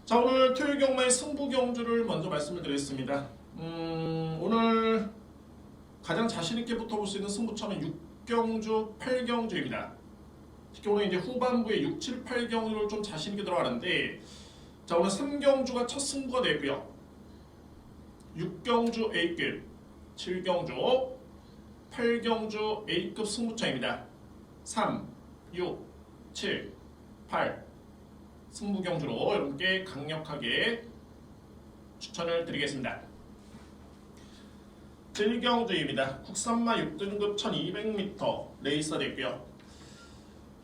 자, 오늘 토요일 경마의 승부 경주를 먼저 말씀을 드리겠습니다. 오늘 가장 자신 있게 붙어볼 수 있는 승부처는 6경주, 8경주입니다. 특히 오늘 이제 후반부에 6, 7, 8경주를 좀 자신 있게 들어가는데, 자, 오늘 3경주가 첫 승부가 되고요. 6경주 A급, 7경주, 8경주 A급 승부처입니다. 3, 6, 7, 8 승부 경주로 여러분께 강력하게 추천을 드리겠습니다. 1경주입니다. 국산마 6등급 1200m 레이서 됐고요.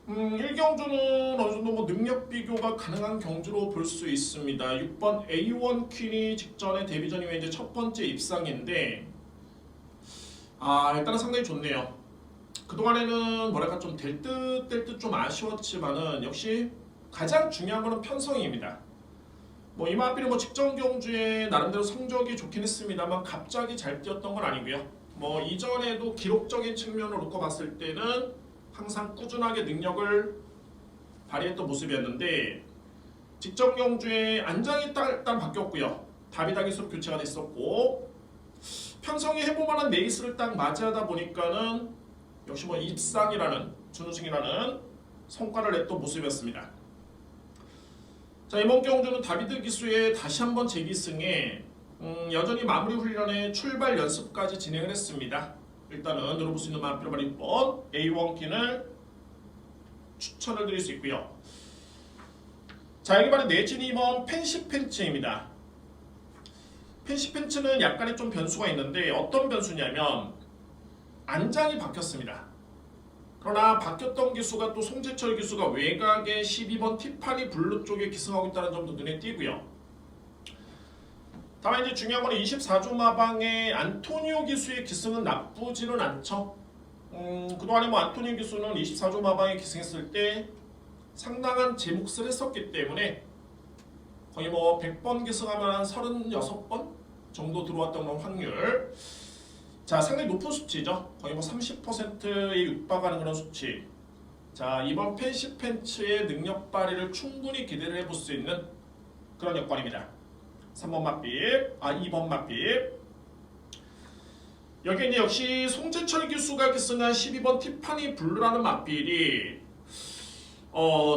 1경주는 어느 정도 능력 비교가 가능한 경주로 볼 수 있습니다. 6번 A1 퀸이 직전에 데뷔전 이후에 이제 첫 번째 입상인데, 일단은 상당히 좋네요. 그동안에는 뭐랄까 좀 될 듯 될 듯 좀 아쉬웠지만은 역시 가장 중요한 거는 편성입니다. 이마필이 직전 경주에 나름대로 성적이 좋긴 했습니다만 갑자기 잘 뛰었던 건 아니고요. 이전에도 기록적인 측면으로 놓고 봤을 때는 항상 꾸준하게 능력을 발휘했던 모습이었는데, 직전 경주에 안장이 일단 바뀌었고요. 다비다 기수로 교체가 됐었고, 편성이 해볼만한 레이스를 딱 맞이하다 보니까는 역시 입상이라는 준우승이라는 성과를 냈던 모습이었습니다. 자, 이번 경주는 다비드 기수의 다시 한번 재기승에 여전히 마무리 훈련에 출발 연습까지 진행을 했습니다. 일단은 들어볼 수 있는 마필 6번 A1킨을 추천을 드릴 수 있고요. 자, 여기 바로 내진 2번 펜시펜츠입니다. 펜시펜츠는 약간의 좀 변수가 있는데, 어떤 변수냐면 안장이 바뀌었습니다. 그러나 바뀌었던 기수가 또 송재철 기수가 외곽의 12번 티파니 블루 쪽에 기승하고 있다는 점도 눈에 띄고요. 다만 이제 중요한 건 24조 마방의 안토니오 기수의 기승은 나쁘지는 않죠. 그동안에 안토니오 기수는 24조 마방에 기승했을 때 상당한 제 몫을 했었기 때문에 거의 100번 기승하면 한 36번 정도 들어왔던 건 확률. 자, 상당히 높은 수치죠. 거의 30%에 육박하는 그런 수치. 자, 이번 펜시펜츠의 능력 발휘를 충분히 기대를 해볼 수 있는 그런 여건입니다. 3번 맛빛, 2번 맛빛. 여기 이제 역시 송재철 기수가 기승한 12번 티파니 블루라는 맛빛이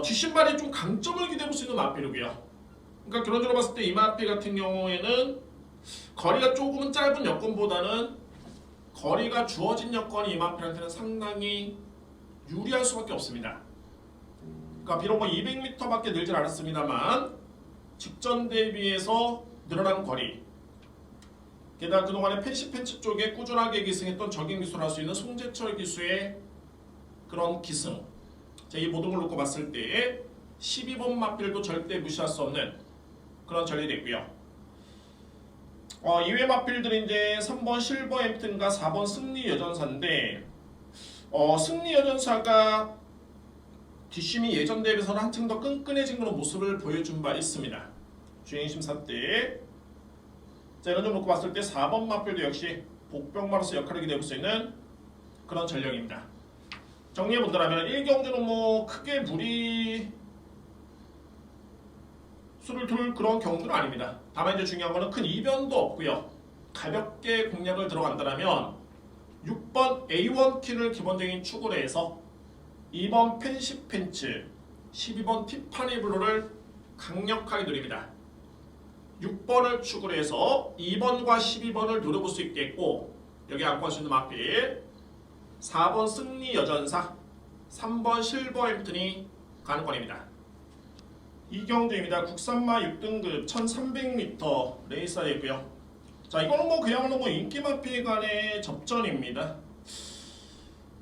뒷신발에 좀 강점을 기대해볼 수 있는 맛빛이고요. 그러니까 그런 쪽으로 봤을 때 이 맛빛 같은 경우에는 거리가 조금은 짧은 여건보다는 거리가 주어진 여건이 이마필한테는 상당히 유리할 수밖에 없습니다. 그러니까 비록 200m밖에 늘질 않았습니다만 직전 대비해서 늘어난 거리, 게다가 그동안에 펜시펜츠 쪽에 꾸준하게 기승했던 적인 기수를 할 수 있는 송재철 기수의 그런 기승, 이 모든 걸 놓고 봤을 때 12번 맛필도 절대 무시할 수 없는 그런 전략이 됐고요. 이외 맛필들이 이제 3번 실버 햄튼과 4번 승리 여전사인데, 승리 여전사가 뒷심이 예전 대비해서는 한층 더 끈끈해진 그런 모습을 보여준 바 있습니다. 주행 심사 때. 자, 이런 점 놓고 봤을 때 4번 맛필도 역시 복병마로서 역할을 기대해볼 수 있는 그런 전력입니다. 정리해본다면 1경주는 크게 무리 수를 둘 그런 경주는 아닙니다. 다만 이제 중요한 거는 큰 이변도 없고요. 가볍게 공략을 들어간다면 6번 A1 킨을 기본적인 축으로 해서 2번 펜시펜츠, 12번 티파니 블루를 강력하게 노립니다. 6번을 축으로 해서 2번과 12번을 노려볼 수 있겠고, 여기 안고 할 수 있는 마필 4번 승리 여전사, 3번 실버 햄튼이 가능권입니다. 이경주입니다. 국산마 6등급 1300m 레이서이고요. 자, 이거는 그야말로 인기 마필 간의 접전입니다.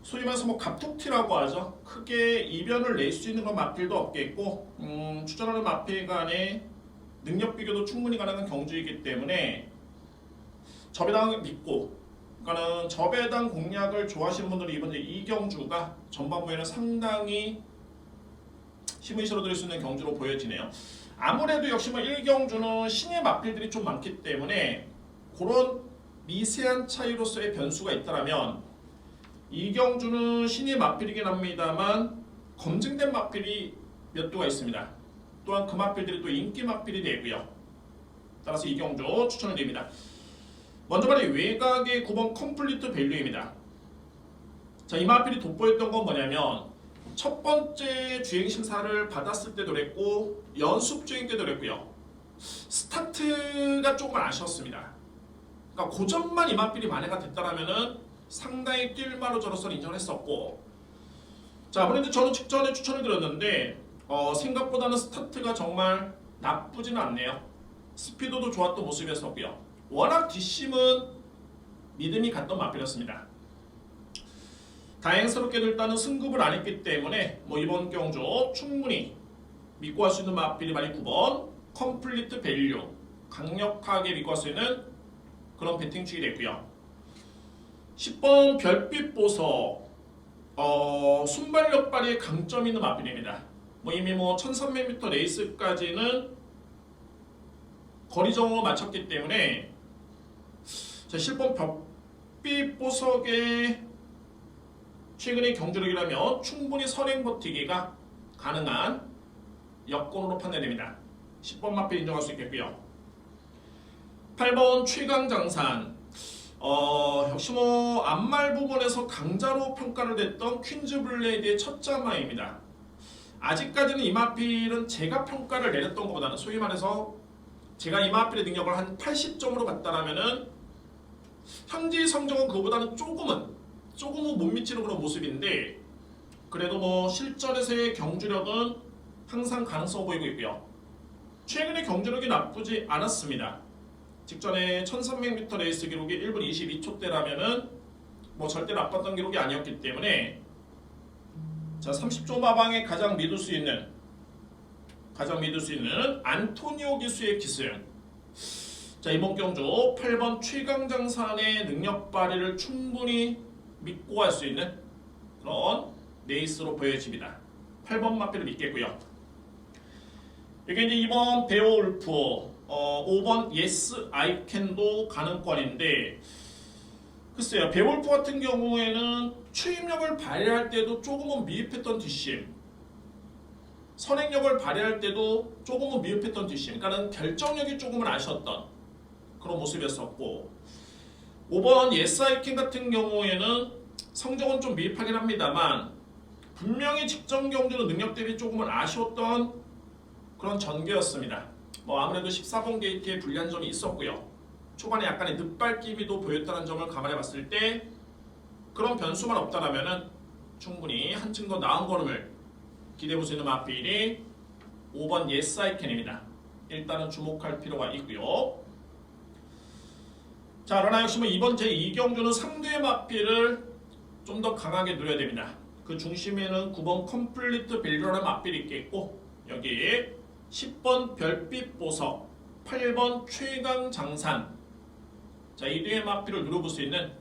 소위 말해서 갑툭튀라고 하죠. 크게 이변을 낼 수 있는 건 마필도 없겠고, 추천하는 마필 간의 능력 비교도 충분히 가능한 경주이기 때문에 저배당 믿고, 그러니까는 저배당 공략을 좋아하시는 분들이 이번 이 경주가 전반부에는 상당히 힘을 실어드릴 수 있는 경주로 보여지네요. 아무래도 역시 1경주는 신의 마필들이 좀 많기 때문에 그런 미세한 차이로서의 변수가 있다면, 2경주는 신의 마필이긴 합니다만 검증된 마필이 몇 도가 있습니다. 또한 그 마필들이 또 인기 마필이 되고요. 따라서 이 경주 추천을 드립니다. 먼저 말해 외곽의 9번 컴플리트 밸류입니다. 자, 이 마필이 돋보였던 건 뭐냐면 첫 번째 주행 심사를 받았을 때도 그랬고 연습 주행 때도 그랬고요. 스타트가 조금 아쉬웠습니다. 그러니까 그 점만 이 마필이 만회가 됐다라면은 상당히 뛸만로 저로서는 인정을 했었고, 자, 아무래도 저는 직전에 추천을 드렸는데 생각보다는 스타트가 정말 나쁘지는 않네요. 스피드도 좋았던 모습이었었고요. 워낙 뒷심은 믿음이 갔던 마필이었습니다. 다행스럽게도 일단은 승급을 안 했기 때문에 이번 경주 충분히 믿고 할 수 있는 마필이 많이 9번 컴플리트 밸류, 강력하게 믿고 할 수 있는 그런 배팅축이 됐고요. 10번 별빛 보석, 순발력 발휘에 강점 있는 마필입니다. 이미 1300m 레이스까지는 거리 정을 마쳤기 때문에, 자, 10번 별빛 보석의 최근의 경주력이라면 충분히 선행 버티기가 가능한 여건으로 판단됩니다. 10번 마필 인정할 수 있겠고요. 8번 최강장산, 역시 앞말 부분에서 강자로 평가를 됐던 퀸즈 블레이드의 첫 자마입니다. 아직까지는 이 마필은 제가 평가를 내렸던 것보다는, 소위 말해서 제가 이 마필의 능력을 한 80점으로 봤다라면은 현재 성적은 그보다는 조금은 못 미치는 그런 모습인데, 그래도 실전에서의 경주력은 항상 가능성 보이고 있고요. 최근의 경주력이 나쁘지 않았습니다. 직전에 1300m 레이스 기록이 1분 22초대라면은 절대 나빴던 기록이 아니었기 때문에, 자, 30조 마방에 가장 믿을 수 있는 안토니오 기수의 기승. 자, 이번 경주 8번 최강장산의 능력 발휘를 충분히 믿고 할 수 있는 그런 레이스로 보여집니다. 8번 마필을 믿겠고요. 이게 이제 2번 베어울프, 5번 예스 아이캔도 가능권인데, 글쎄요, 베어울프 같은 경우에는 추임력을 발휘할 때도 조금은 미흡했던 뒷심, 선행력을 발휘할 때도 조금은 미흡했던 뒷심, 그러니까는 결정력이 조금은 아쉬웠던 그런 모습이었었고, 5번 예스 아이캔 같은 경우에는 성적은 좀 미흡하긴 합니다만 분명히 직전 경주는 능력 대비 조금은 아쉬웠던 그런 전개였습니다. 아무래도 14번 게이트에 불리한 점이 있었고요. 초반에 약간의 늦발기미도 보였다는 점을 감안해 봤을 때 그런 변수만 없다라면은 충분히 한층 더 나은 걸음을 기대해 볼 수 있는 마필이 5번 예스 아이캔입니다. 일단은 주목할 필요가 있고요. 자, 그러나 역시 이번 제2경주는 상대의 마필을 좀 더 강하게 누려야 됩니다. 그 중심에는 9번 컴플리트 밸류라는 마필이 있겠고, 여기에 10번 별빛 보석, 8번 최강장산, 자, 이 뒤의 마필을 누려볼 수 있는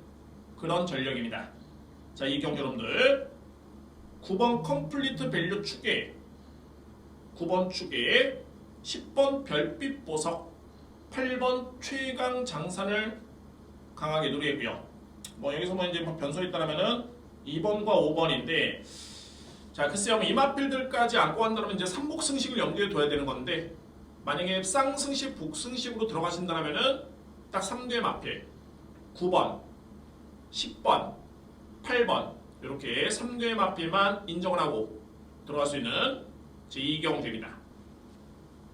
그런 전력입니다. 자, 이 경주 여러분들 9번 컴플리트 밸류 축에 9번 축에 10번 별빛 보석, 8번 최강장산을 강하게 누리고요. 여기서 이제 변수가 있다면은 2번과 5번인데, 자, 글쎄요, 이 마필들까지 안고 간다면 이제 삼복승식을 염두에 둬야 되는 건데, 만약에 쌍승식, 복승식으로 들어가신다면은 딱 3대의 마필 9번, 10번, 8번 이렇게 3대의 마필만 인정을 하고 들어갈 수 있는 제2경주입니다.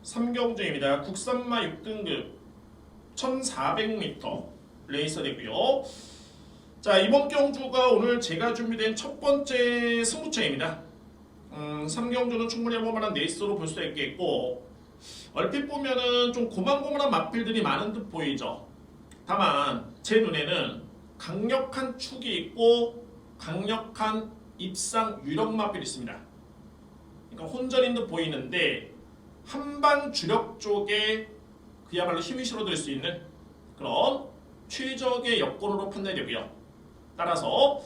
3경주입니다. 국산마 6등급 1400m 레이서 되고요. 자, 이번 경주가 오늘 제가 준비된 첫 번째 승부처입니다. 3경주는 충분히 해볼만한 레이스로 볼 수 있겠고, 얼핏 보면은 좀 고만고만한 마필들이 많은 듯 보이죠. 다만 제 눈에는 강력한 축이 있고 강력한 입상 유력 마필이 있습니다. 그러니까 혼전인 듯 보이는데 한방 주력 쪽에 그야말로 힘이 실어들 수 있는 그런 최적의 여건으로 판단이 되고요. 따라서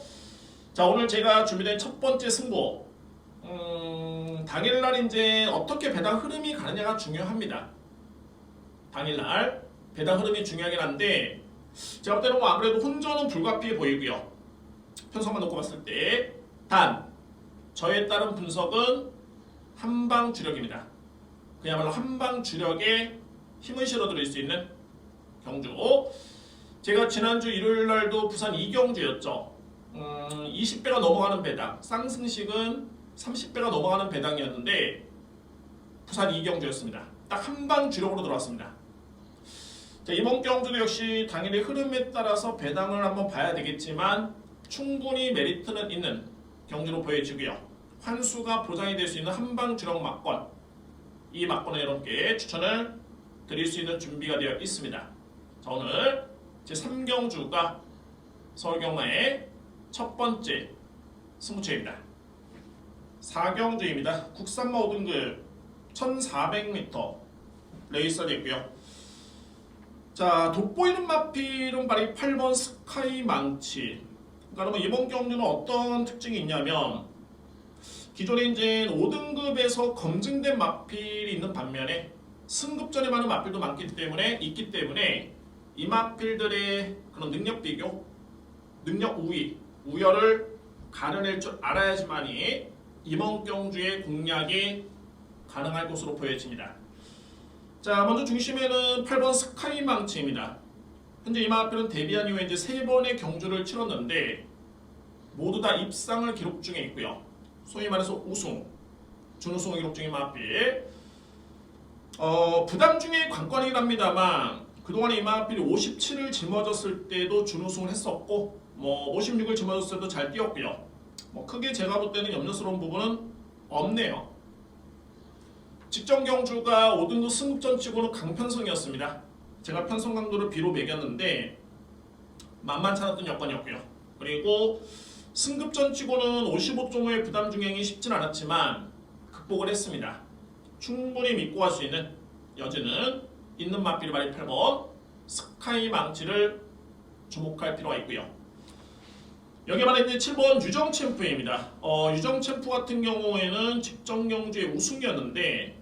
자, 오늘 제가 준비된 첫 번째 승부, 당일날 이제 어떻게 배당 흐름이 가느냐가 중요합니다. 당일날 배당 흐름이 중요하긴 한데, 제가 볼 때는 아무래도 혼전은 불가피해 보이고요. 편성만 놓고 봤을 때, 단 저에 따른 분석은 한방 주력입니다. 그야말로 한방 주력에 힘을 실어드릴 수 있는 경주. 제가 지난주 일요일날도 부산 이경주였죠. 20배가 넘어가는 배당, 쌍승식은 30배가 넘어가는 배당이었는데 부산 이경주였습니다. 딱 한방 주력으로 들어왔습니다. 자, 이번 경주도 역시 당일의 흐름에 따라서 배당을 한번 봐야 되겠지만 충분히 메리트는 있는 경주로 보여지고요. 환수가 보장이 될 수 있는 한방 주력 막권, 이 막권을 여러분께 추천을 드릴 수 있는 준비가 되어 있습니다. 자, 오늘 제3경주가 서울경마의 첫 번째 승부처입니다. 4경주입니다. 국산마 5등급 1400m 레이스가 됐고요. 자, 돋보이는 마필은 바로 8번 스카이 망치. 그러니까 이번 경주는 어떤 특징이 있냐면 기존에 이제 5등급에서 검증된 마필이 있는 반면에 승급전에 많은 마필도 있기 때문에 이 마필들의 그런 능력 비교, 능력 우열을 가려낼 줄 알아야지만이 이번 경주의 공략이 가능할 것으로 보여집니다. 자, 먼저 중심에는 8번 스카이 망치입니다. 현재 이 마필은 데뷔한 이후에 이제 3번의 경주를 치렀는데 모두 다 입상을 기록 중에 있고요. 소위 말해서 우승, 준우승을 기록 중인 마필. 부담 중에 관건이긴 합니다만 그동안에 이 마필이 57을 짊어졌을 때도 준우승을 했었고 56을 짊어졌을 때도 잘 뛰었고요. 크게 제가 볼 때는 염려스러운 부분은 없네요. 직전 경주가 5등급 승급전 치고는 강편성이었습니다. 제가 편성 강도를 B로 매겼는데 만만치 않았던 여건이었고요. 그리고 승급전 치고는 55.5의 부담 중행이 쉽진 않았지만 극복을 했습니다. 충분히 믿고 갈 수 있는 여지는 있는 마필이 바로 8번 스카이 망치를 주목할 필요가 있고요. 여기에 바로 이제 7번 유정 챔프입니다. 유정 챔프 같은 경우에는 직전 경주의 우승이었는데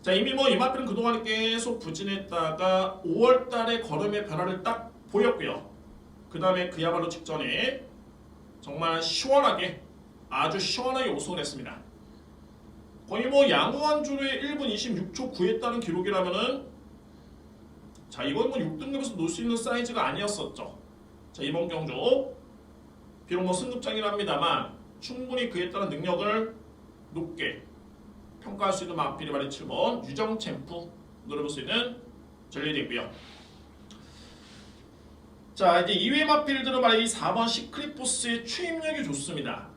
자, 이미 이 마필은 그동안 계속 부진했다가 5월달에 걸음의 변화를 딱 보였고요. 그 다음에 그야말로 직전에 정말 시원하게, 아주 시원하게 우승을 했습니다. 거의 양호한 주로의 1분 26초 9했다는 기록이라면은 자, 이건 6등급에서 놓을 수 있는 사이즈가 아니었었죠. 자, 이번 경주 비록 승급장이긴 합니다만 충분히 그에 따른 능력을 높게 평가할 수 있는 마필이 바로 7번 유정 챔프 노려볼 수 있는 전례되고요. 자, 이제 2회 마필들은 바로 이 4번 시크릿포스의 추임력이 좋습니다.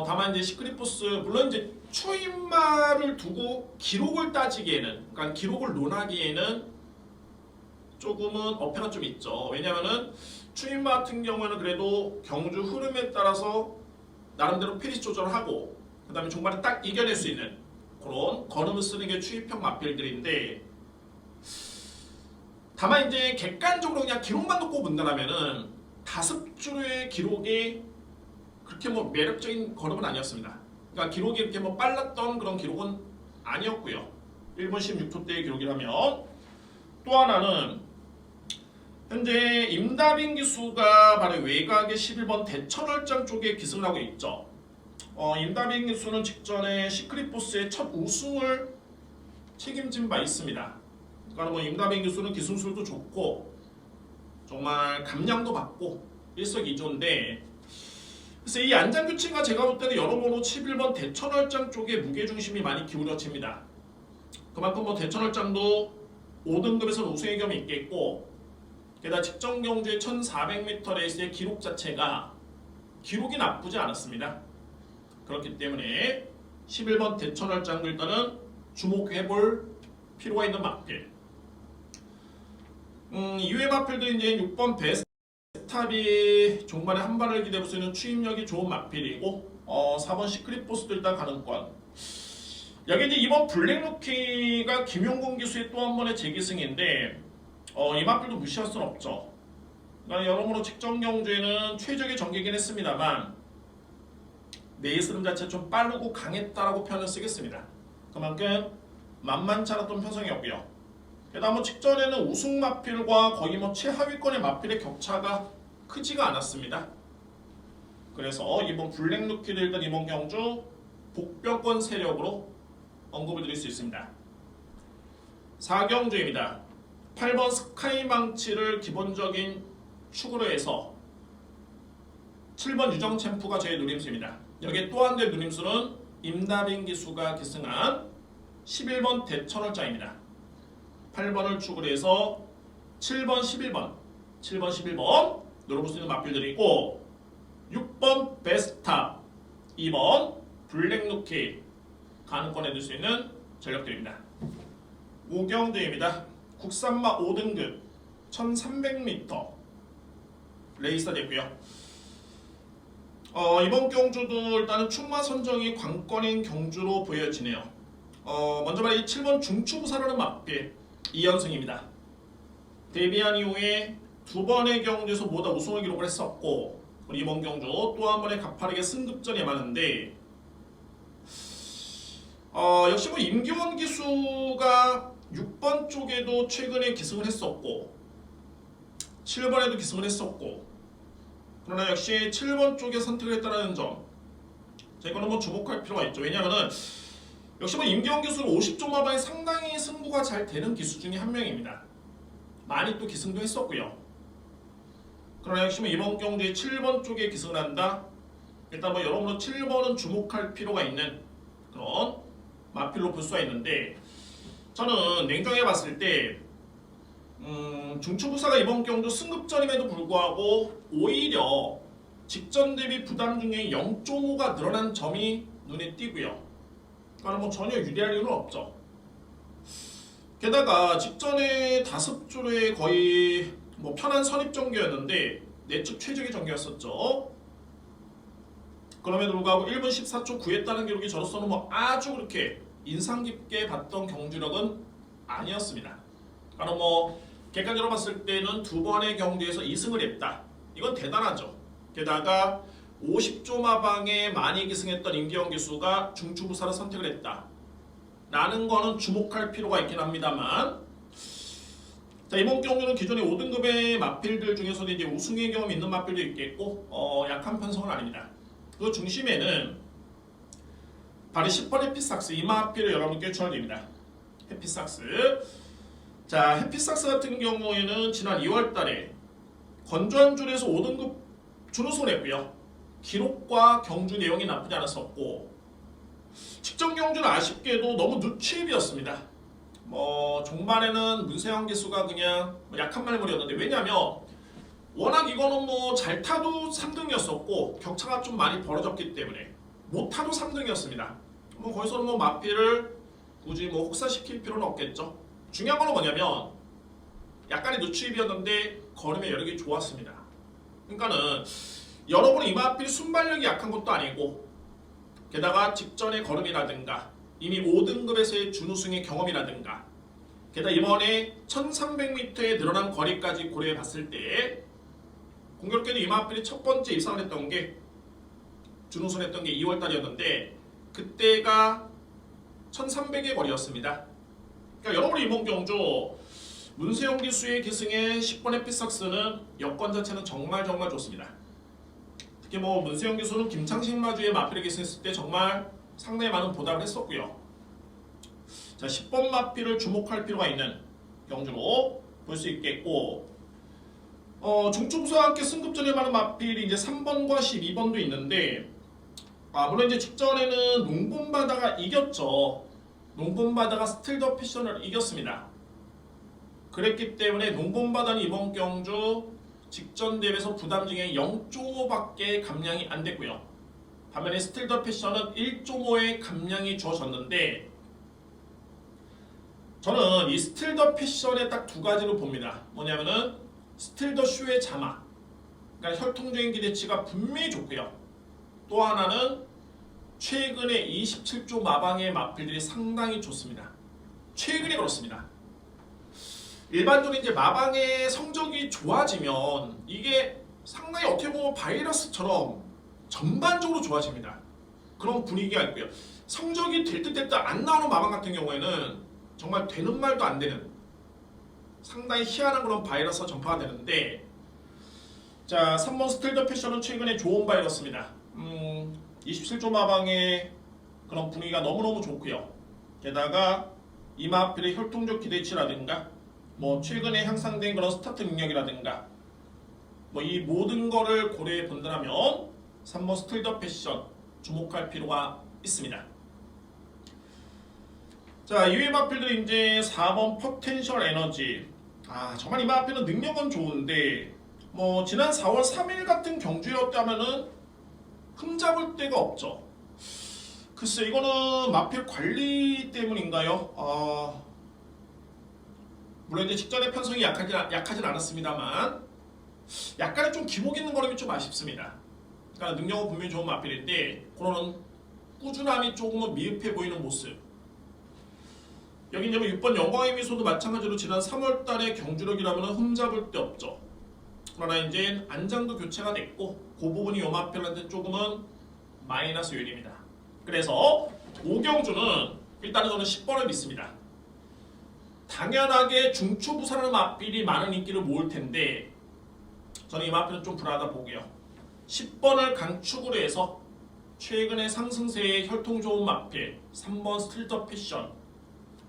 다만 이제 시크릿포스 물론 이제 추임마를 두고 기록을 따지기에는, 그러니까 기록을 논하기에는 조금은 어폐가 좀 있죠. 왜냐면은 추임마 같은 경우에는 그래도 경주 흐름에 따라서 나름대로 페이스 조절을 하고 그 다음에 종말에 딱 이겨낼 수 있는 그런 걸음을 쓰는 게 추임평 마필들인데 다만 이제 객관적으로 그냥 기록만 놓고 본다면은 5주의 기록이 그렇게 매력적인 걸음은 아니었습니다. 그러니까 기록이 이렇게 빨랐던 그런 기록은 아니었고요. 1분 16초대의 기록이라면 또 하나는 현재 임다빈 기수가 바로 외곽의 11번 대천월장 쪽에 기승을 하고 있죠. 임다빈 기수는 직전에 시크릿포스의 첫 우승을 책임진 바 있습니다. 그러니까 임다빈 기수는 기승술도 좋고 정말 감량도 받고 일석이조인데 그래서 이 안장규칙과 제가 볼 때는 여러모로 11번 대천월장 쪽에 무게중심이 많이 기울어집니다. 그만큼 대천월장도 5등급에서는 우승의 겸이 있겠고 게다가 직전 경주의 1400m 레이스의 기록 자체가 기록이 나쁘지 않았습니다. 그렇기 때문에 11번 대천월장도 일단은 주목해볼 필요가 있는 마필. 이외의 마필들은 이제 6번 베스탑이 종말에 한 발을 기대볼 수 있는 추임력이 좋은 마필이고 4번 시크릿포스도 일단 가능권. 여기 이제 이번 블랙루키가 김용곤 기수의 또 한 번의 재기승인데 이 마필도 무시할 수는 없죠. 그러니까 여러모로 직전 경주에는 최적의 전개긴 했습니다만 레이스 흐름 자체 좀 빠르고 강했다라고 표현을 쓰겠습니다. 그만큼 만만치 않았던 편성이었고요. 게다가 직전에는 우승 마필과 거의 최하위권의 마필의 격차가 크지가 않았습니다. 그래서 이번 블랙루키를 일단 이번 경주 복병권 세력으로 언급을 드릴 수 있습니다. 4경주입니다. 8번 스카이 망치를 기본적인 축으로 해서 7번 유정 챔프가 저의 누림수입니다. 여기에 또 한 대 누림수는 임다빈 기수가 기승한 11번 대천월장입니다. 8번을 축으로 해서 7번, 11번 노려볼 수 있는 맛bil들이 있고 6번 베스탑, 2번 블랙루키 가능권에 들 수 있는 전력들입니다. 5경주입니다. 국산마 5등급 1300m 레이서 됐고요. 이번 경주도 일단은 충마 선정이 관건인 경주로 보여지네요. 먼저 말해 이 7번 중추부사라는 맛빌 2연승입니다. 데뷔한 이후에 두 번의 경주에서 모두 우승을 기록을 했었고 이번 경주 또 한 번의 가파르게 승급전에 임하는데 역시 뭐 임기원 기수가 6번 쪽에도 최근에 기승을 했었고 7번에도 기승을 했었고 그러나 역시 7번 쪽에 선택을 했다는 점 자, 이거는 뭐 주목할 필요가 있죠. 왜냐하면 역시 뭐 임기원 기수는 50조 마방이 상당히 승부가 잘 되는 기수 중에 한 명입니다. 많이 또 기승도 했었고요. 그러나 역시 뭐 이번 경주에 7번 쪽에 기승을 한다. 일단 뭐 여러분은 7번은 주목할 필요가 있는 그런 마필로 볼 수가 있는데 저는 냉정히 봤을 때 중추부사가 이번 경주 승급전임에도 불구하고 오히려 직전 대비 부담 중에 0.5가 늘어난 점이 눈에 띄고요. 그러니까 뭐 전혀 유리할 이유는 없죠. 게다가 직전에 5주에 거의 뭐 편한 선입 전개였는데 내측 최적의 전개였었죠. 그럼에도 불구하고 1분 14초 9했다는 기록이 저로서는 뭐 아주 그렇게 인상 깊게 봤던 경주력은 아니었습니다. 그러니까 뭐 객관적으로 봤을 때는 두 번의 경주에서 2승을 했다. 이건 대단하죠. 게다가 50조 마방에 많이 기승했던 임기영 기수가 중추부사를 선택을 했다. 라는 거는 주목할 필요가 있긴 합니다만 자, 이번 경주는 기존의 5등급의 마필들 중에서도 이제 우승의 경험이 있는 마필도 있겠고 약한 편성은 아닙니다. 그 중심에는 바로 10번 해피삭스 이 마필을 여러분께 추천드립니다. 해피삭스 자, 해피삭스 같은 경우에는 지난 2월달에 건조한 줄에서 5등급 준우승을 했고요. 기록과 경주 내용이 나쁘지 않았었고 직전 경주는 아쉽게도 너무 누취입이었습니다. 뭐 종반에는 문세영 기수가 그냥 약한 말물이었는데 왜냐하면 워낙 이거는 뭐 잘 타도 3등이었었고 격차가 좀 많이 벌어졌기 때문에 못 타도 3등이었습니다. 뭐 거기서는 뭐 마필을 굳이 뭐 혹사시킬 필요는 없겠죠. 중요한 건 뭐냐면 약간의 누취입이었는데 걸음의 여력이 좋았습니다. 그러니까는 여러분이 이 마필이 순발력이 약한 것도 아니고 게다가 직전의 걸음이라든가 이미 5등급에서의 준우승의 경험이라든가 게다가 이번에 1300m에 늘어난 거리까지 고려해 봤을 때 공교롭게도 이 마필이 첫 번째 입상을 했던 게 준우승했던 게 2월달이었는데 그때가 1300의 거리였습니다. 그러니까 여러분이 이번 경주 문세영 기수의 기승의 10번 해피삭스는 여건 자체는 정말 좋습니다. 특히 뭐 문세영 기수는 김창식 마주의 마필에 기승했을 때 정말 상당히 많은 보답을 했었고요. 자, 10번 마필을 주목할 필요가 있는 경주로 볼 수 있겠고 중추부사와 함께 승급전에 많은 마필이 이제 3번과 12번도 있는데 물론 이제 직전에는 농본바다가 이겼죠. 농본바다가 스틸 더 패션을 이겼습니다. 그랬기 때문에 농본바다는 이번 경주 직전 대회에서 부담 중에 0.5밖에 감량이 안 됐고요. 반면에 스틸 더 패션은 1.5의 감량이 주어졌는데 저는 이 스틸 더 패션에 딱 두 가지로 봅니다. 뭐냐면은 스틸 더 쇼의 자막, 그러니까 혈통적인 기대치가 분명히 좋고요. 또 하나는 최근에 27조 마방의 마필들이 상당히 좋습니다. 최근에 그렇습니다. 일반적으로 이제 마방의 성적이 좋아지면 이게 상당히 어떻게 보면 바이러스처럼 전반적으로 좋아집니다. 그런 분위기가 있고요. 성적이 될 듯 될 듯 안 나오는 마방 같은 경우에는 정말 되는 말도 안 되는 상당히 희한한 그런 바이러스가 전파가 되는데 자, 3번 스틸 더 패션은 최근에 좋은 바이러스입니다. 27조 마방의 그런 분위기가 너무너무 좋고요. 게다가 이마필의 혈통적 기대치라든가 뭐 최근에 향상된 그런 스타트 능력이라든가 뭐 이 모든 거를 고려해 본다면 3번 스틸더 패션 주목할 필요가 있습니다. 자, 이외 마필들이 이제 4번 포텐셜 에너지. 정말 이 마필은 능력은 좋은데 뭐 지난 4월 3일 같은 경주였다면은 흠잡을 데가 없죠. 글쎄 이거는 마필 관리 때문인가요? 물론 이제 직전에 편성이 약하진 않았습니다만 약간의 좀 기복 있는 거름이 좀 아쉽습니다. 그러니까 능력은 분명히 좋은 마필인데 그거는 꾸준함이 조금은 미흡해 보이는 모습. 여기 이제 6번 영광의 미소도 마찬가지로 지난 3월달에 경주력이라면 흠잡을 데 없죠. 그러나 이제 안장도 교체가 됐고 그 부분이 요 마필한테 조금은 마이너스 요인입니다. 그래서 오경주는 일단은 저는 10번을 믿습니다. 당연하게 중추부사라는 마필이 많은 인기를 모을 텐데 저는 이 마필은 좀 불안하다 보고요. 10번을 강축으로 해서 최근에 상승세의 혈통 좋은 마필 3번 스틸더 패션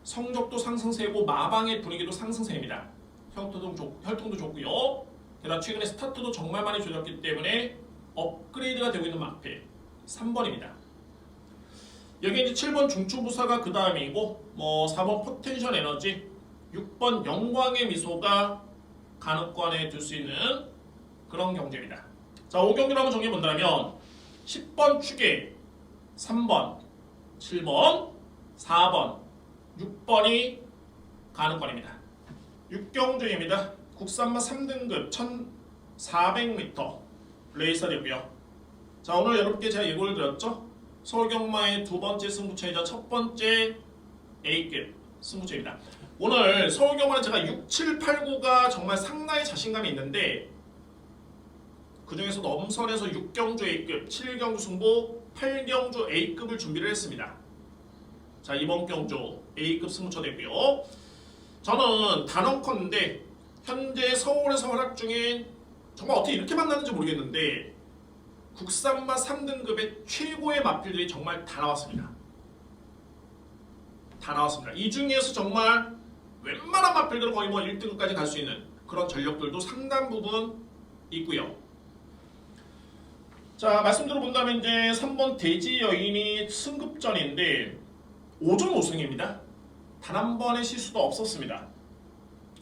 성적도 상승세고 마방의 분위기도 상승세입니다. 혈통도 좋고요. 게다가 최근에 스타트도 정말 많이 좋아졌기 때문에 업그레이드가 되고 있는 마필 3번입니다. 여기 이제 7번 중추부사가 그 다음이고 뭐 4번 포텐셜 에너지 6번 영광의 미소가 간혹권에 둘 수 있는 그런 경주입니다. 자, 5경기를 한번 정리해 본다면 10번 추계 3번 7번 4번 6번이 간혹권입니다. 6경주입니다. 국산마 3등급 1400m 레이서이고요. 자, 오늘 여러분께 제가 예고를 드렸죠. 서울경마의 두 번째 승부처이자 첫 번째 A급 승부처입니다. 오늘 서울경마는 제가 6, 7, 8, 9가 정말 상당히 자신감이 있는데 그 중에서 넘선에서 6경주 A급, 7경주 승부, 8경주 A급을 준비를 했습니다. 자, 이번 경주 A급 승부처 되고요. 저는 단언컨대 현재 서울에서 활약 중인 정말 어떻게 이렇게 만나는지 모르겠는데 국산마 3등급의 최고의 마필들이 정말 다 나왔습니다. 다 나왔습니다. 이 중에서 정말 웬만한 마필들은 거의 뭐 1등급까지 갈 수 있는 그런 전력들도 상당 부분 있고요. 자, 말씀 들어본다면 이제 3번 돼지 여인이 승급전인데 5전 5승입니다. 단 한 번의 실수도 없었습니다.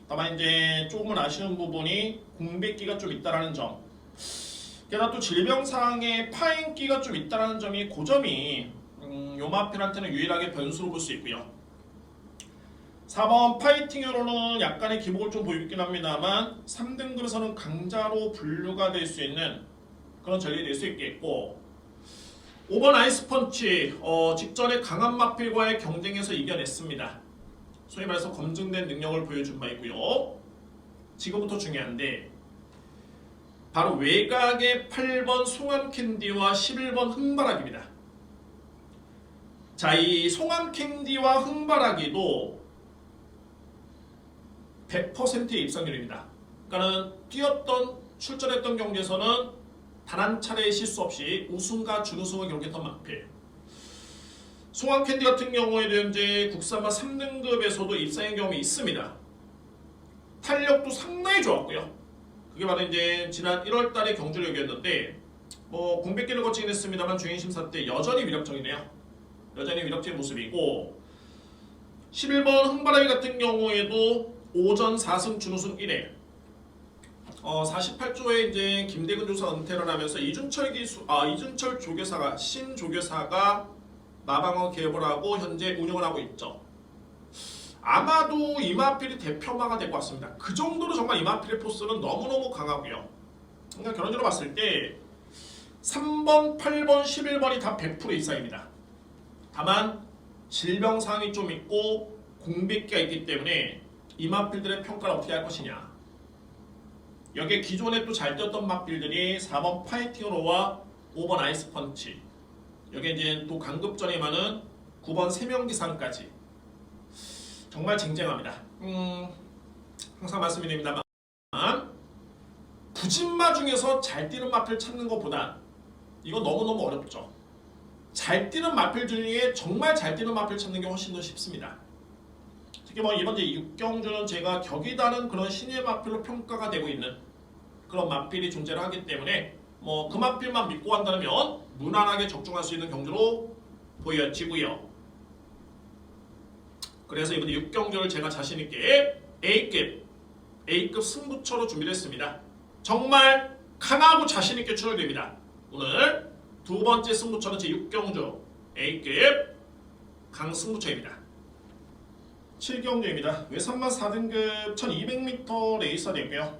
다만 이제 조금은 아쉬운 부분이 공백기가 좀 있다라는 점. 게다가 또 질병상의 파행기가 좀 있다라는 점이 그 점이 요 마필한테는 유일하게 변수로 볼 수 있고요. 4번 파이팅으로는 약간의 기복을 좀 보이긴 합니다만 3등급에서는 강자로 분류가 될 수 있는 그런 전력이 될 수 있겠고 5번 아이스펀치 직전에 강한 마필과의 경쟁에서 이겨냈습니다. 소위 말해서 검증된 능력을 보여준 바 있고요. 지금부터 중요한데 바로 외곽의 8번 송암캔디와 11번 흥바라기입니다. 자, 이 송암캔디와 흥바라기도 100%의 입상률입니다. 그러니까는 출전했던 경기에서는 단 한 차례의 실수 없이 우승과 준우승을 기록했던 마필. 송암캔디 같은 경우에도 현재 국산마 3등급에서도 입상의 경험이 있습니다. 탄력도 상당히 좋았고요. 그게 바로 이제 지난 1월달의 경주력이었는데 뭐 공백기를 거치긴 했습니다만 주행심사 때 여전히 위력적이네요. 여전히 위력적인 모습이고 11번 흥바라기 같은 경우에도 5전 4승 준우승 1회 48조에 이제 김대근 조사 은퇴를 하면서 이준철 조교사가 신조교사가 마방어 개업을 하고 현재 운영을 하고 있죠. 아마도 이마필이 대표마가 될 것 같습니다. 그 정도로 정말 이마필의 포스는 너무너무 강하고요. 그러니까 결론적으로 봤을 때 3번, 8번, 11번이 다 100% 이상입니다. 다만 질병사항이 좀 있고 공백기가 있기 때문에 이마필들의 평가를 어떻게 할 것이냐. 여기에 기존에 또 잘 뛰었던 마필들이 4번 파이팅으로와 5번 아이스펀치, 여기에 이제 또 강급전에 많은 9번 세명기상까지 정말 쟁쟁합니다. 항상 말씀드립니다만 부진마 중에서 잘 뛰는 마필 찾는 것보다 이건 너무너무 어렵죠. 잘 뛰는 마필 중에 정말 잘 뛰는 마필 찾는 게 훨씬 더 쉽습니다. 특히 뭐 이번 주 6경주는 제가 격이다는 그런 신의 마필로 평가가 되고 있는 그런 마필이 존재를 하기 때문에 뭐 그 마필만 믿고 간다면 무난하게 적중할 수 있는 경주로 보여지고요. 그래서 이번 6경주를 제가 자신있게 A급 승부처로 준비를 했습니다. 정말 강하고 자신있게 출혈됩니다. 오늘 두 번째 승부처는 제 6경주 A급 강승부처입니다. 7경주입니다. 외산마 4등급 1200m 레이서 되고요.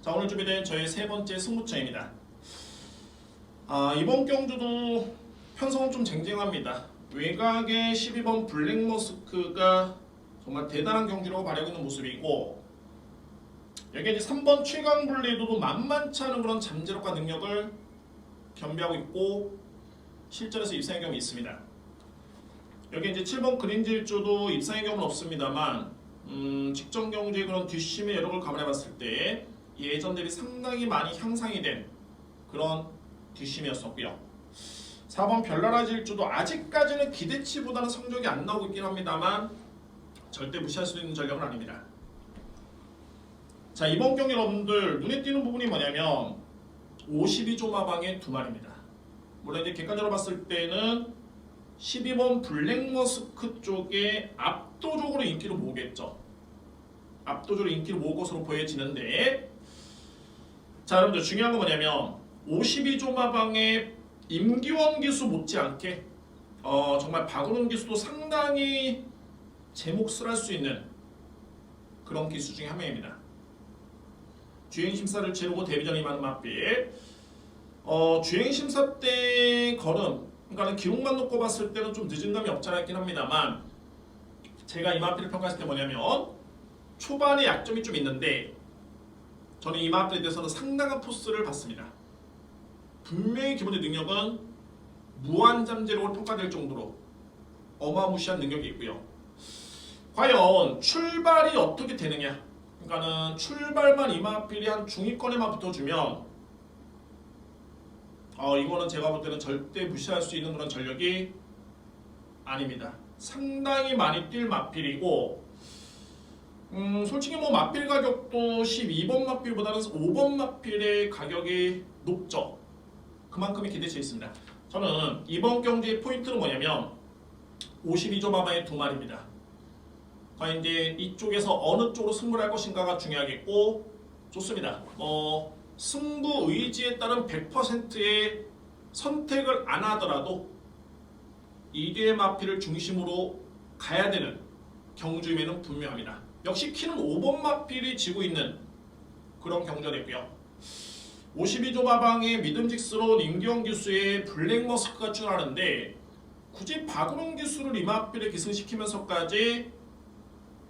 자, 오늘 준비된 저의 세 번째 승부처입니다. 이번 경주도 편성은 좀 쟁쟁합니다. 외곽의 12번 블랙머스크가 정말 대단한 경주로 발휘하고 있는 모습이고, 여기 이제 3번 최강블레이드도 만만치 않은 그런 잠재력과 능력을 겸비하고 있고 실전에서 입상의 경험이 있습니다. 여기 이제 7번 그린질주도 입상의 경험은 없습니다만 직전 경주의 그런 뒷심의 여력을 감안해봤을 때 예전 대비 상당히 많이 향상이 된 그런 뒷심이었었고요. 4번 별나라 질주도 아직까지는 기대치보다는 성적이 안 나오고 있긴 합니다만 절대 무시할 수 있는 전력은 아닙니다. 자, 이번 경기 여러분들 눈에 띄는 부분이 뭐냐면 52조 마방의 두 마리입니다. 물론 이제 객관적으로 봤을 때는 12번 블랙머스크 쪽에 압도적으로 인기를 모으겠죠. 압도적으로 인기를 모을 것으로 보여지는데, 자, 여러분들 중요한 건 뭐냐면 52조 마방의 임기원 기수 못지않게 정말 박은훈 기수도 상당히 제 몫을 할 수 있는 그런 기수 중에 한 명입니다. 주행심사를 치르고 데뷔전에 임하는 마필, 주행심사 때 걸음, 그러니까 기록만 놓고 봤을 때는 좀 늦은 감이 없지 않아 있긴 합니다만, 제가 이 마필을 평가했을 때 뭐냐면 초반에 약점이 좀 있는데 저는 이 마필에 대해서는 상당한 포스를 받습니다. 분명히 기본의 능력은 무한잠재력으로 평가될 정도로 어마무시한 능력이 있고요. 과연 출발이 어떻게 되느냐, 그러니까는 출발만 이 마필이 한 중위권에만 붙어주면 이거는 제가 볼 때는 절대 무시할 수 있는 그런 전력이 아닙니다. 상당히 많이 뛸 마필이고, 솔직히 뭐 마필 가격도 12번 마필보다는 5번 마필의 가격이 높죠. 그만큼의 기대치가 있습니다. 저는 이번 경기의 포인트는 뭐냐면 52조 마방의 두 마리입니다. 과연 이제 이쪽에서 어느 쪽으로 승부를 할 것인가가 중요하겠고, 좋습니다. 승부 의지에 따른 100%의 선택을 안 하더라도 2개의 마필을 중심으로 가야 되는 경주임에는 분명합니다. 역시 키는 5번 마필이 지고 있는 그런 경주였고요. 52조 마방의 믿음직스러운 임기원 기수의 블랙머스크가 출하는데 굳이 박은훈 기수를 이 마필에 기승시키면서까지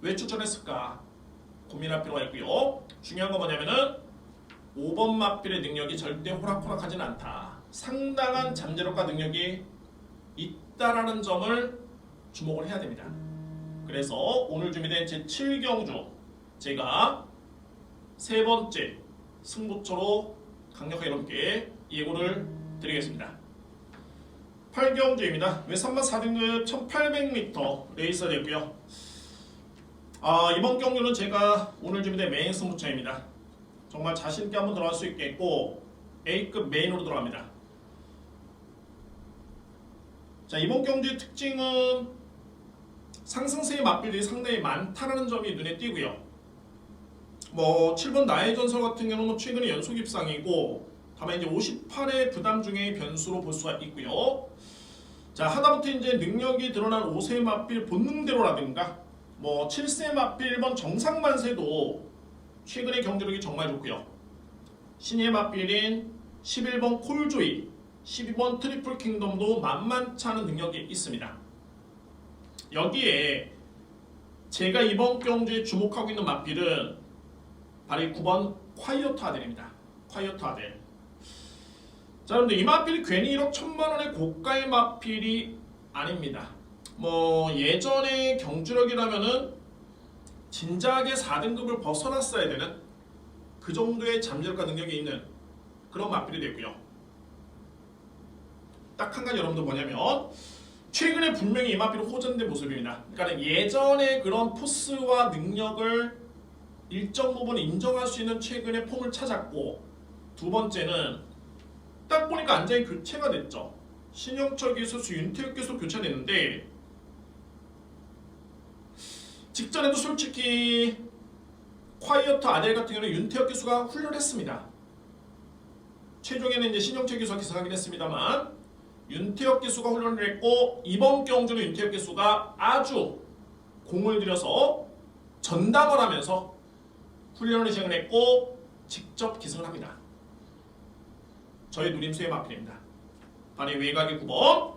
왜 추천했을까 고민할 필요가 있고요. 중요한 건 뭐냐면은 5번 마필의 능력이 절대 호락호락하진 않다. 상당한 잠재력과 능력이 있다라는 점을 주목을 해야 됩니다. 그래서 오늘 준비된 제 7경주 제가 세 번째 승부처로 강력하게 여러분께 예고를 드리겠습니다. 8경주입니다. 외산마 4등급 1800m 레이서 되고요. 이번 경주는 제가 오늘 준비된 메인 승부처입니다. 정말 자신있게 한번 들어갈 수 있겠고 A급 메인으로 들어갑니다. 자, 이번 경주의 특징은 상승세의 마필들이 상당히 많다는 점이 눈에 띄고요. 7번 나의 전설 같은 경우는 최근에 연속 입상이고, 다만 이제 58의 부담 중에 변수로 볼 수가 있고요. 자, 하다못해 이제 능력이 드러난 5세 마필 본능대로라든가 7세 마필 1번 정상만세도 최근의 경기력이 정말 좋고요. 신의 마필인 11번 콜조이, 12번 트리플 킹덤도 만만치 않은 능력이 있습니다. 여기에 제가 이번 경주에 주목하고 있는 마필은 바로 9번 콰이어트 아델입니다. 콰이어트 아델. 자, 여러분들 이 마필이 괜히 1억 1000만원의 고가의 마필이 아닙니다. 예전의 경주력이라면은 진작에 4등급을 벗어났어야 되는 그 정도의 잠재력과 능력이 있는 그런 마필이 됐고요. 딱 한 가지 여러분들 뭐냐면 최근에 분명히 이마피로 호전된 모습입니다. 그러니까 예전의 그런 포스와 능력을 일정 부분 인정할 수 있는 최근의 폼을 찾았고, 두 번째는 딱 보니까 완전히 교체가 됐죠. 신영철 기수, 윤태욱 기수 교체됐는데 직전에도 솔직히 콰이어터 아델 같은 경우는 윤태혁 기수가 훌륭했습니다. 최종에는 이제 신영철 기수가 기승하긴 했습니다만 윤태혁 기수가 훈련을 했고, 이번 경주는 윤태혁 기수가 아주 공을 들여서 전담을 하면서 훈련을 시작을 했고 직접 기승을 합니다. 저희 누림수의 마필입니다. 반의 외곽의 9번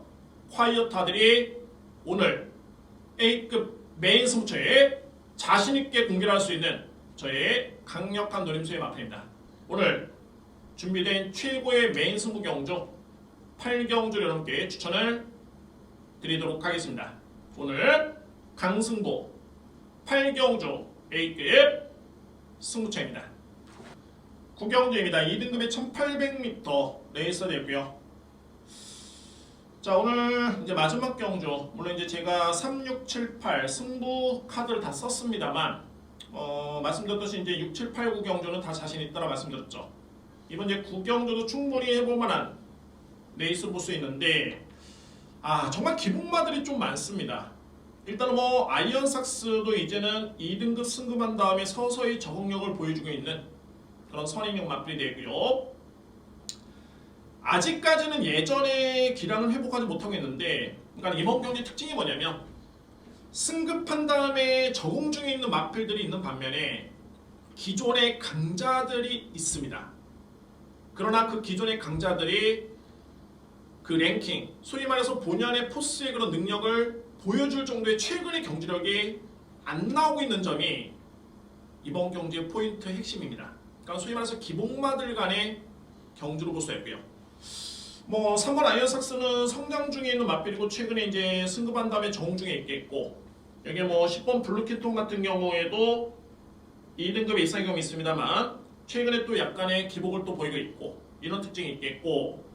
콰이어터 아델이 오늘 A급 메인 승부처에 자신있게 공개를 할 수 있는 저의 강력한 노림수의 마필입니다. 오늘 준비된 최고의 메인 승부 경주 8경주 여러분께 추천을 드리도록 하겠습니다. 오늘 강승부 8경주 A급 승부처입니다. 9경주입니다. 2등급의 1800m 레이서 되고요. 자, 오늘 이제 마지막 경주, 물론 이제 제가 3, 6, 7, 8 승부 카드를 다 썼습니다만 말씀드렸듯이 이제 6, 7, 8, 9 경주는 다 자신 있다라 말씀드렸죠. 이번 이제 9경주도 충분히 해볼 만한 레이스 볼 수 있는데 정말 기복마들이 좀 많습니다. 일단은 뭐 아이언삭스도 이제는 2등급 승급한 다음에 서서히 적응력을 보여주고 있는 그런 선행력 마필이 되고요. 아직까지는 예전의 기량을 회복하지 못하고 있는데, 그러니까 이번 경기 특징이 뭐냐면 승급한 다음에 적응 중에 있는 마필들이 있는 반면에 기존의 강자들이 있습니다. 그러나 그 기존의 강자들이 그 랭킹, 소위 말해서 본연의 포스의 그런 능력을 보여줄 정도의 최근의 경지력이 안 나오고 있는 점이 이번 경기의 포인트 핵심입니다. 그러니까 소위 말해서 기복마들 간의 경주로 볼 수 있고요. 뭐 3번 아이언삭스는 성장 중에 있는 마필이고 최근에 이제 승급한 다음에 적응 중에 있겠고, 여기 뭐 10번 블루키톤 같은 경우에도 2등급의 이상의 경험이 있습니다만 최근에 또 약간의 기복을 또 보이고 있고 이런 특징이 있겠고,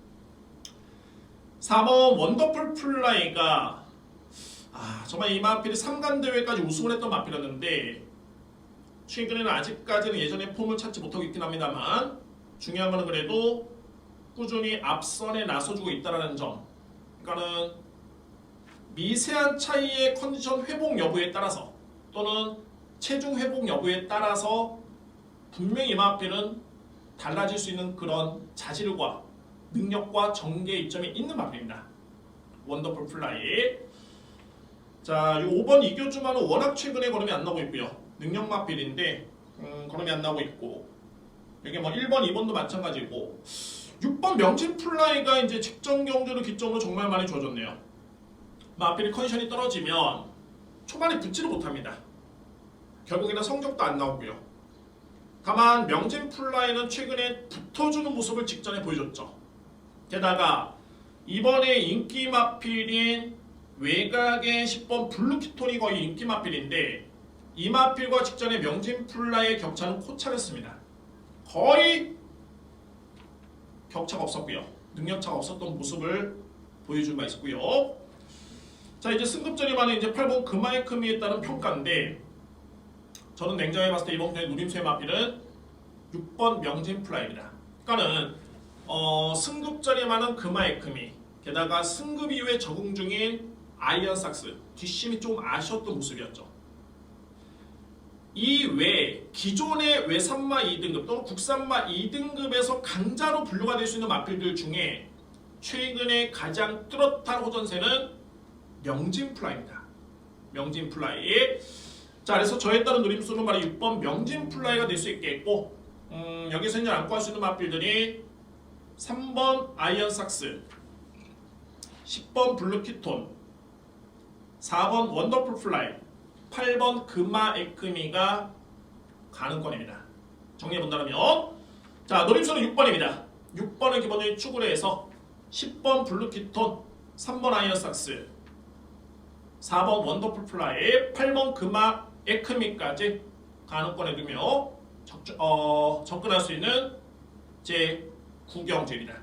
4번 원더풀 플라이가 정말 이 마필이 3간 대회까지 우승을 했던 마필이었는데 최근에는 아직까지는 예전의 폼을 찾지 못하고 있긴 합니다만 중요한 거는 그래도 꾸준히 앞선에 나서주고 있다는 점. 그러니까는 미세한 차이의 컨디션 회복 여부에 따라서 또는 체중 회복 여부에 따라서 분명히 이마필은 달라질 수 있는 그런 자질과 능력과 전개 이점이 있는 마필입니다. 원더풀 플라이. 자, 5번 이교주만은 워낙 최근에 걸음이 안 나오고 있고요. 능력 마필인데 걸음이 안 나오고 있고, 여기 뭐 1번, 2번도 마찬가지고, 6번 명진 플라이가 이제 직전 경주를 기점으로 정말 많이 좋아졌네요. 마필이 컨디션이 떨어지면 초반에 붙지를 못합니다. 결국에는 성적도 안 나오고요. 다만 명진 플라이는 최근에 붙어주는 모습을 직전에 보여줬죠. 게다가 이번에 인기 마필인 외곽의 10번 블루키톤이 거의 인기 마필인데 이 마필과 직전에 명진 플라이의 격차는 코차였습니다. 거의 격차가 없었고요. 능력차가 없었던 모습을 보여준 바 있었고요. 자, 이제 승급전이 많은 이제 8번 그마이크미에 따른 평가인데, 저는 냉정히 봤을 때 이번 경기 누림수의 마필은 6번 명진 플라이입니다. 그러니까는 승급전이 많은 그마이크미, 게다가 승급 이후에 적응 중인 아이언삭스, 뒷심이 좀 아쉬웠던 모습이었죠. 이 외에 기존의 외산마 2등급 또는 국산마 2등급에서 강자로 분류가 될 수 있는 마필들 중에 최근에 가장 뚜렷한 호전세는 명진 플라이입니다. 명진 플라이. 자, 그래서 저에 따른 노림수는 바로 6번 명진 플라이가 될 수 있겠고, 여기서 이제 안고 할 수 있는 마필들이 3번 아이언삭스, 10번 블루키톤, 4번 원더풀 플라이, 8번 금마 에크미가 가능권입니다. 정리해본다면, 자, 노림수는 6번입니다. 6번을 기본적인 추구를 해서 10번 블루키톤, 3번 아이언삭스, 4번 원더풀 플라이, 8번 금마 에크미까지 가능권에 두며 접근할 수 있는 제 9경주입니다.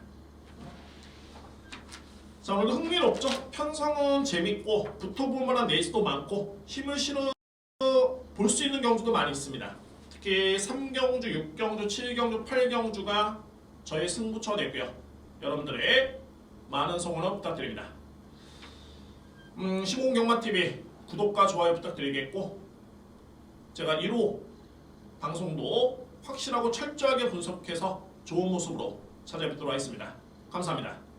자, 오늘도 흥미롭죠? 편성은 재밌고 붙어볼 만한 레이스도 많고 힘을 실어 볼 수 있는 경주도 많이 있습니다. 특히 3경주, 6경주, 7경주, 8경주가 저의 승부처 되고요. 여러분들의 많은 성원을 부탁드립니다. 15경마TV 구독과 좋아요 부탁드리겠고, 제가 1호 방송도 확실하고 철저하게 분석해서 좋은 모습으로 찾아뵙도록 하겠습니다. 감사합니다.